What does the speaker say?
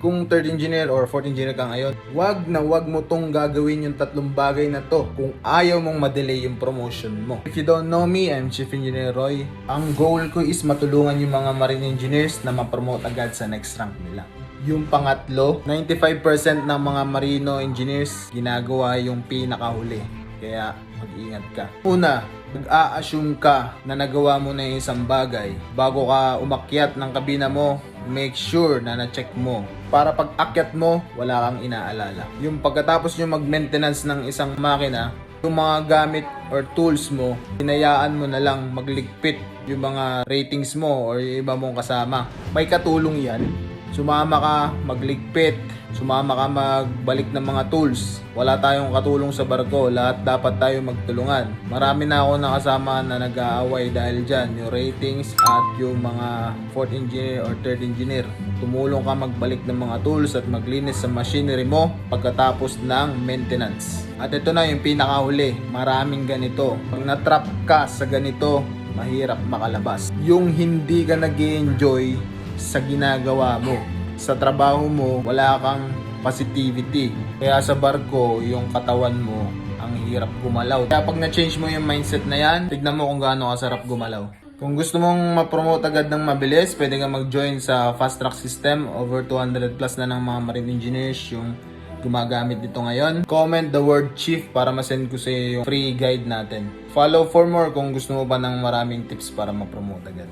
Kung third engineer or fourth engineer ka ngayon, wag mo tong gagawin yung tatlong bagay na to kung ayaw mong ma-delay yung promotion mo. If you don't know me, I'm Chief Engineer Roy. Ang goal ko is matulungan yung mga marine engineers na ma-promote agad sa next rank nila. Yung pangatlo, 95% ng mga marino engineers ginagawa yung pinakahuli. Kaya mag-ingat ka. Una, nag-a-assume ka na nagawa mo na yung isang bagay. Bago ka umakyat ng kabina mo, make sure na na-check mo. Para pag akyat mo, wala kang inaalala. Yung pagkatapos nyo mag-maintenance ng isang makina, yung mga gamit or tools mo, hinayaan mo na lang magligpit yung mga ratings mo or yung iba mong kasama. May katulong yan. Sumama ka, magligpit, sumama ka magbalik ng mga tools. Wala tayong katulong sa barko, lahat dapat tayo magtulungan. Marami na ako nakasama na nag-aaway dahil dyan, yung ratings at yung mga fourth engineer or third engineer. Tumulong ka magbalik ng mga tools at maglinis sa machinery mo pagkatapos ng maintenance. At ito na yung pinakahuli, maraming ganito. Pag na-trap ka sa ganito, mahirap makalabas. Yung hindi ka nag-enjoy sa ginagawa mo. Sa trabaho mo, wala kang positivity. Kaya sa barko, yung katawan mo, ang hirap gumalaw. Kaya pag na-change mo yung mindset na yan, tignan mo kung gaano kasarap gumalaw. Kung gusto mong ma-promote agad ng mabilis, pwede kang mag-join sa fast track system. Over 200 plus na ng mga marine engineers yung gumagamit dito ngayon. Comment the word chief para masend ko sa iyo yung free guide natin. Follow for more kung gusto mo pa ng maraming tips para ma-promote agad.